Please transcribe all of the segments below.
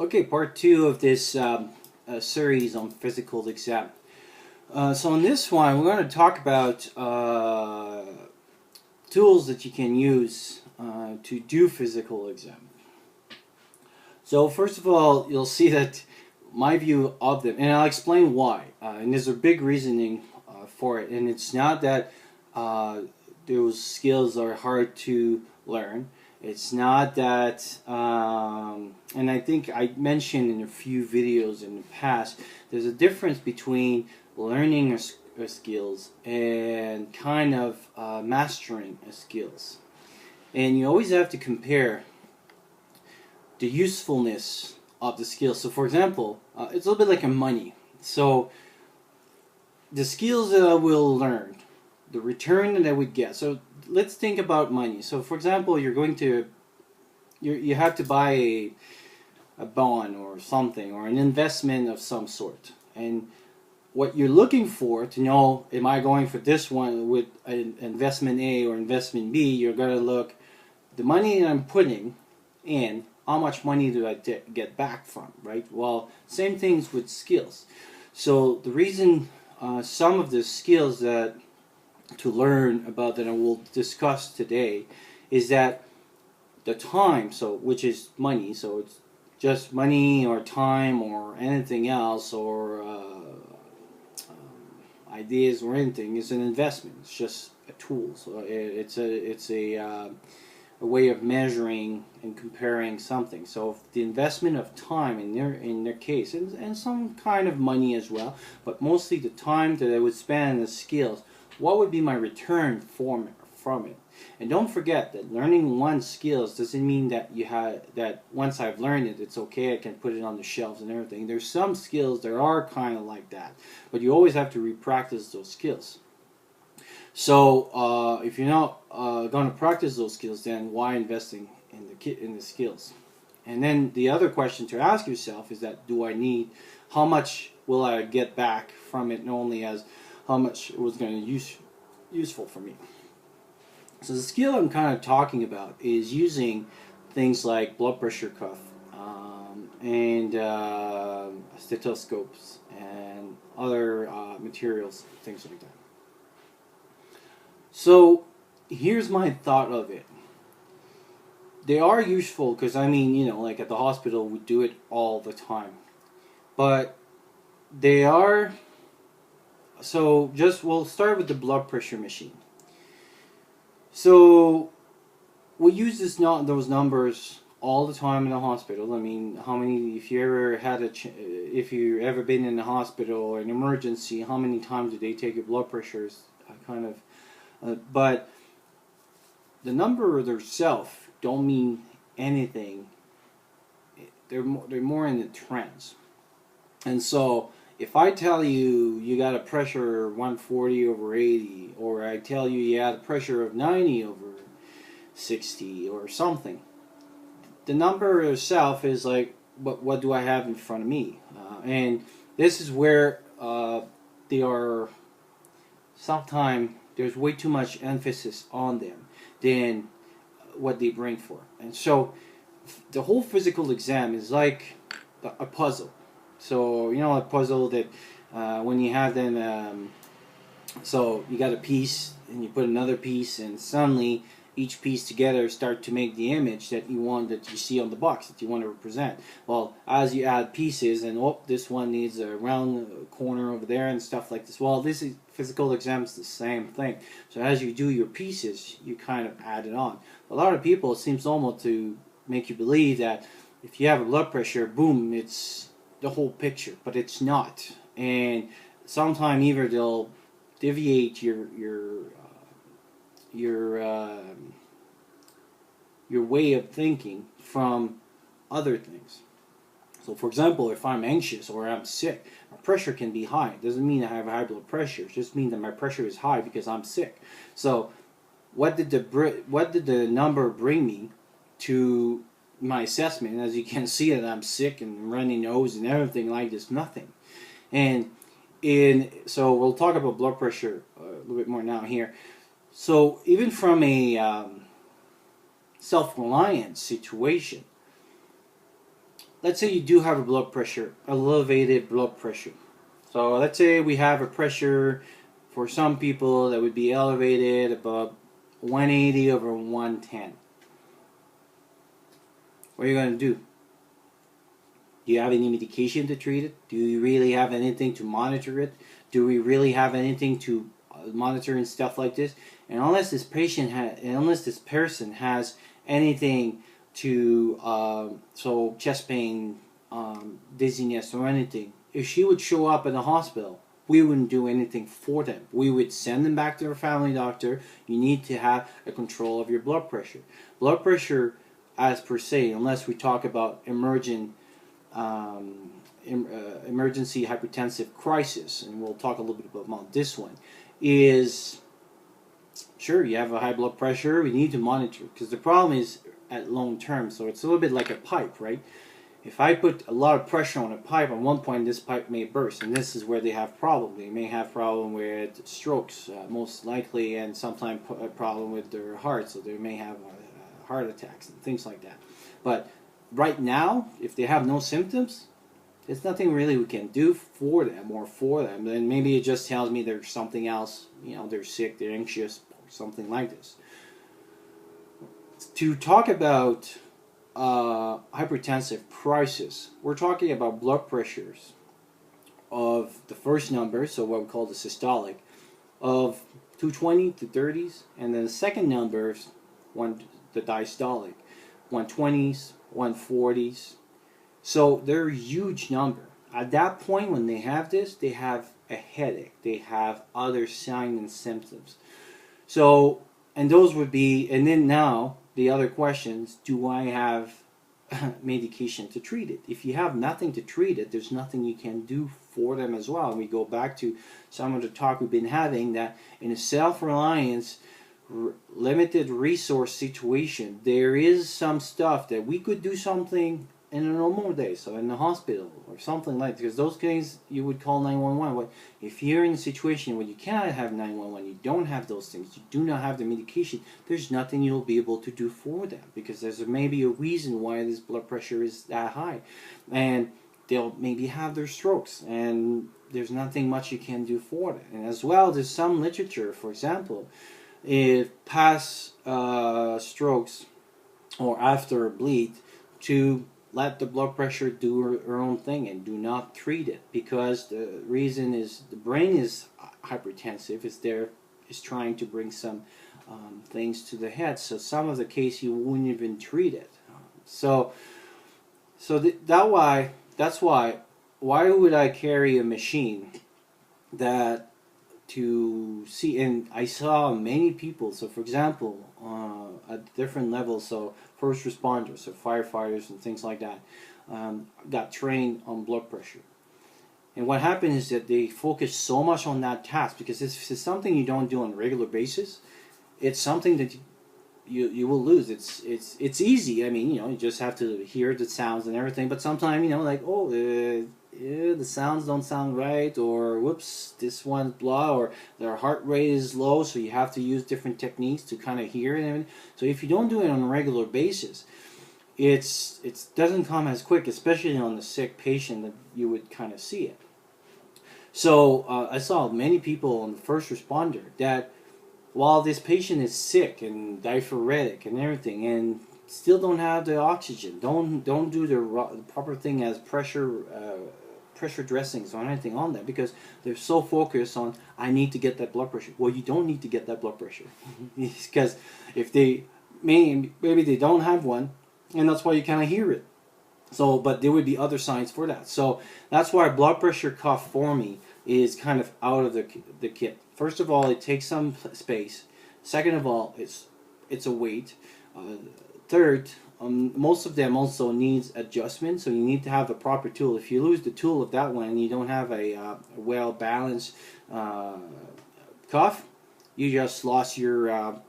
Okay, part two of this series on physical exam. So in this one, we're going to talk about tools that you can use to do physical exam. So first of all, you'll see that my view of them, and I'll explain why. And there's a big reasoning for it, and it's not that those skills are hard to learn. It's not that, and I think I mentioned in a few videos in the past, there's a difference between learning a skills and kind of mastering a skills. And you always have to compare the usefulness of the skills. So for example, it's a little bit like a money. So the skills that I will learn, the return that I would get. So let's think about money. So for example, you're going to, you have to buy a bond or something, or an investment of some sort. And what you're looking for to know, am I going for this one with an investment A or investment B, you're going to look, the money that I'm putting in, how much money do I get back from, right? Well, same things with skills. So the reason some of the skills that to learn about that I will discuss today is that the time, so which is money, so it's just money or time or anything else, or ideas or anything, is an investment. It's just a tool. So it's a way of measuring and comparing something. So the investment of time in their case, and some kind of money as well, but mostly the time that I would spend in the skills, what would be my return from it? And don't forget that learning one skills doesn't mean that that once I've learned it, it's okay, I can put it on the shelves and everything. There's some skills that are kind of like that, but you always have to re-practice those skills. So if you're not going to practice those skills, then why investing in the skills? And then the other question to ask yourself is that, do I need, how much will I get back from it, not only as how much it was going to useful for me. So the skill I'm kind of talking about is using things like blood pressure cuff and stethoscopes and other materials, things like that. So here's my thought of it. They are useful because, I mean, you know, like at the hospital we do it all the time. But they are, so just, we'll start with the blood pressure machine. So we use those numbers all the time in the hospital. I mean, how many, if you ever had if you ever been in the hospital or an emergency, how many times do they take your blood pressures? Kind of, but the number themselves don't mean anything. They're more in the trends. And so if I tell you you got a pressure of 140 over 80, or I tell you you had a pressure of 90 over 60 or something, the number itself is like, what do I have in front of me? And this is where they are, sometimes there's way too much emphasis on them than what they bring for. And so the whole physical exam is like a puzzle. So, you know, a puzzle that when you have them, so you got a piece and you put another piece, and suddenly each piece together start to make the image that you want, that you see on the box that you want to represent. Well, as you add pieces, and oh, this one needs a round corner over there and stuff like this. Well, this is physical exams, the same thing. So as you do your pieces, you kind of add it on. A lot of people, it seems normal to make you believe that if you have a blood pressure, boom, it's the whole picture, but it's not. And sometimes either they'll deviate your way of thinking from other things. So for example, if I'm anxious or I'm sick, my pressure can be high. It doesn't mean I have high blood pressure. It just means that my pressure is high because I'm sick. So what did the number bring me to my assessment? As you can see, that I'm sick and runny nose and everything like this, nothing. And so we'll talk about blood pressure a little bit more now here. So even from a self-reliance situation, let's say you do have a blood pressure, elevated blood pressure. So let's say we have a pressure for some people that would be elevated above 180 over 110. What are you going to do? Do you have any medication to treat it? Do you really have anything to monitor it? Do we really have anything to monitor and stuff like this? And unless this person has anything to, so chest pain, dizziness or anything, if she would show up in the hospital, we wouldn't do anything for them. We would send them back to their family doctor. You need to have a control of your blood pressure. Blood pressure, as per se, unless we talk about emergency hypertensive crisis, and we'll talk a little bit about this one, is sure you have a high blood pressure, we need to monitor, because the problem is at long term. So it's a little bit like a pipe, right? If I put a lot of pressure on a pipe, at one point this pipe may burst, and this is where they have problem. They may have problem with strokes, most likely, and sometimes a problem with their heart, so they may have heart attacks and things like that. But right now, if they have no symptoms, there's nothing really we can do for them. Then maybe it just tells me there's something else, they're sick, they're anxious, or something like this. To talk about hypertensive crisis, we're talking about blood pressures of the first number, so what we call the systolic, of 220 to 30s, and then the second number, the diastolic, 120s, 140s. So they're a huge number. At that point, when they have this, they have a headache. They have other signs and symptoms. So, and those would be, and then now, the other questions, do I have medication to treat it? If you have nothing to treat it, there's nothing you can do for them as well. And we go back to some of the talk we've been having, that in a self-reliance, limited resource situation, there is some stuff that we could do something in a normal day, so in the hospital or something like that, because those things you would call 911. But if you're in a situation where you cannot have 911, you don't have those things, you do not have the medication, there's nothing you'll be able to do for them, because there's maybe a reason why this blood pressure is that high, and they'll maybe have their strokes, and there's nothing much you can do for them. And as well, there's some literature, for example, if past strokes or after a bleed, to let the blood pressure do her own thing and do not treat it, because the reason is the brain is hypertensive, is trying to bring some things to the head. So some of the case you wouldn't even treat it. That's why would I carry a machine that to see? And I saw many people, so for example, at different levels, so first responders, so firefighters and things like that, got trained on blood pressure. And what happened is that they focus so much on that task, because this is something you don't do on a regular basis. It's something that you will lose. It's easy. I mean, you just have to hear the sounds and everything. But sometimes, the sounds don't sound right, or whoops, this one's blah, or their heart rate is low, so you have to use different techniques to kind of hear it. And so if you don't do it on a regular basis, it doesn't come as quick, especially on the sick patient, that you would kind of see it. So I saw many people on the first responder that while this patient is sick and diaphoretic and everything, and still don't have the oxygen, don't do the proper thing as pressure dressings or anything on that, because they're so focused on, I need to get that blood pressure. Well, you don't need to get that blood pressure, because if they maybe they don't have one, and that's why you kind of hear it. So, but there would be other signs for that. So that's why blood pressure cuff for me is kind of out of the kit. First of all, it takes some space. Second of all, it's a weight. Third, most of them also needs adjustment, so you need to have the proper tool. If you lose the tool of that one and you don't have a well-balanced cuff, you just lost your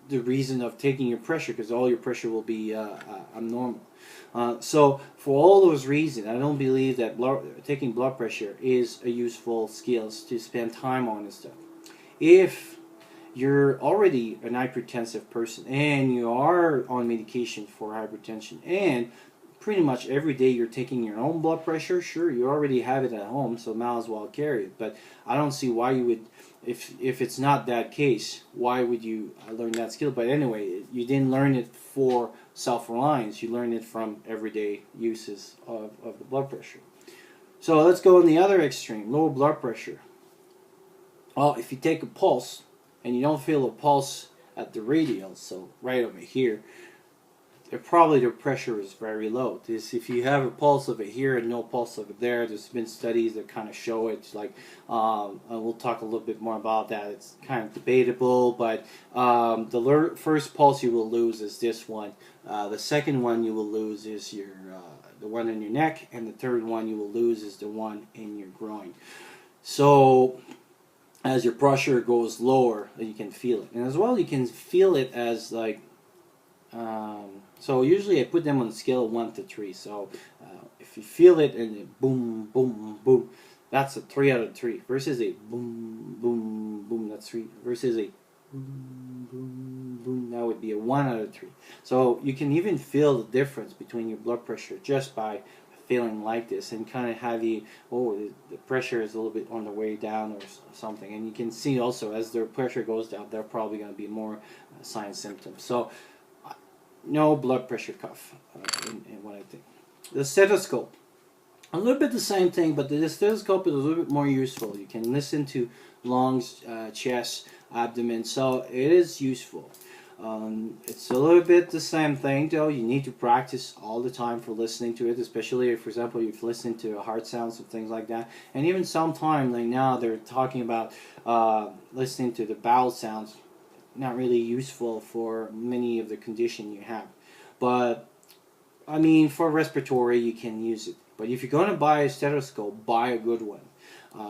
the reason of taking your pressure, because all your pressure will be abnormal. So for all those reasons, I don't believe that taking blood pressure is a useful skill to spend time on and stuff. If you're already an hypertensive person and you are on medication for hypertension, and pretty much every day you're taking your own blood pressure, sure, you already have it at home, so might as well carry it. But I don't see why you would, if it's not that case, why would you learn that skill? But anyway, you didn't learn it for self-reliance. You learned it from everyday uses of the blood pressure. So let's go in the other extreme, low blood pressure. Well, if you take a pulse and you don't feel a pulse at the radial, so right over here, probably the pressure is very low. If you have a pulse over here and no pulse over there, there's been studies that kind of show it. Like we'll talk a little bit more about that. It's kind of debatable, but the first pulse you will lose is this one. The second one you will lose is the one in your neck, and the third one you will lose is the one in your groin. So as your pressure goes lower, you can feel it, and as well you can feel it as like. So usually I put them on a scale of 1 to 3. So if you feel it and it boom, boom, boom, that's a 3 out of 3. Versus a boom, boom, boom, that's 3. Versus a boom, boom, boom, that would be a 1 out of 3. So you can even feel the difference between your blood pressure just by feeling like this, and kind of have the pressure is a little bit on the way down or something. And you can see also as their pressure goes down, they're probably going to be more sign symptoms. So no blood pressure cuff in what I think. The stethoscope, a little bit the same thing, but the stethoscope is a little bit more useful. You can listen to lungs, chest, abdomen, so it is useful. It's a little bit the same thing though. You need to practice all the time for listening to it, especially if, for example, you've listened to heart sounds and things like that. And even sometimes, like now, they're talking about listening to the bowel sounds. Not really useful for many of the condition you have, but I mean for respiratory you can use it. But if you're going to buy a stethoscope, buy a good one.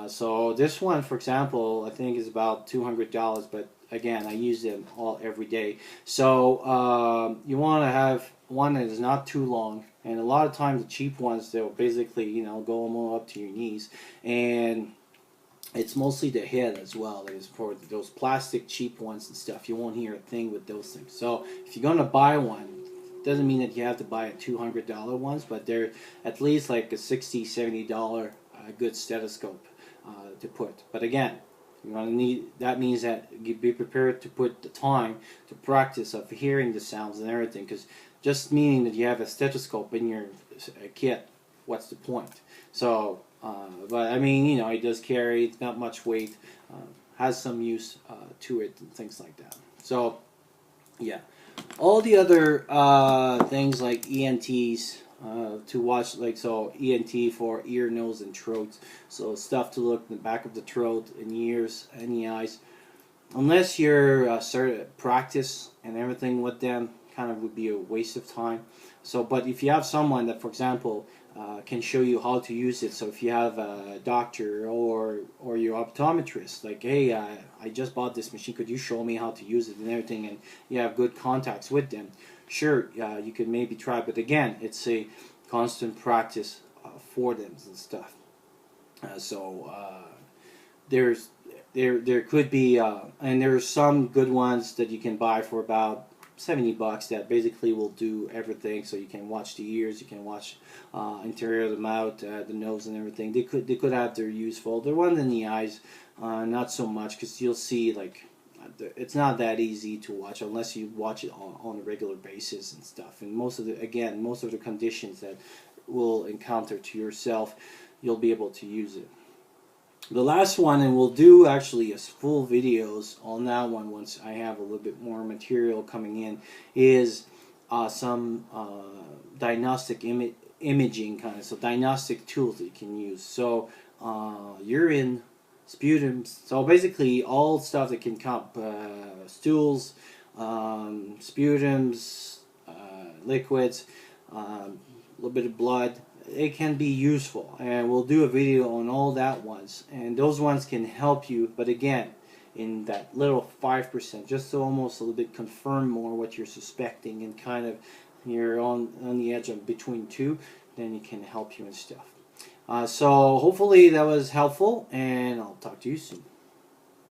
So this one, for example, I think is about $200, but again, I use them every day. So you want to have one that is not too long, and a lot of times the cheap ones, they'll basically go almost up to your knees, and it's mostly the head as well. Is for those plastic cheap ones and stuff. You won't hear a thing with those things. So if you're gonna buy one, doesn't mean that you have to buy a $200 ones, but they're at least like a $60, $70 good stethoscope to put. But again, you're gonna need. That means that you be prepared to put the time to practice of hearing the sounds and everything. Because just meaning that you have a stethoscope in your kit, what's the point? So. But I mean, it does carry. It's not much weight. Has some use to it and things like that. So, yeah. All the other things like ENTs to watch, like ENT for ear, nose, and throat. So stuff to look in the back of the throat, and ears, and the eyes. Unless you're practice and everything with them, kind of would be a waste of time. So, but if you have someone that, for example, can show you how to use it. So if you have a doctor or your optometrist, like, hey, I just bought this machine, could you show me how to use it and everything, and you have good contacts with them, sure, you could maybe try. But again, it's a constant practice for them and stuff. There could be, and there's some good ones that you can buy for about $70 that basically will do everything. So you can watch the ears, you can watch interior of the mouth, the nose, and everything. They could have their useful. The one in the eyes, not so much, because you'll see like it's not that easy to watch unless you watch it on a regular basis and stuff. And most of the conditions that will encounter to yourself, you'll be able to use it. The last one, and we'll do actually a full videos on that one once I have a little bit more material coming in, is some diagnostic imaging kind of, so diagnostic tools that you can use. So urine, sputum, so basically all stuff that can come, stools, sputums, liquids, a little bit of blood. It can be useful, and we'll do a video on all that ones, and those ones can help you, but again, in that little 5%, just to almost a little bit confirm more what you're suspecting, and kind of you're on the edge of between two, then it can help you and stuff. So hopefully that was helpful, and I'll talk to you soon.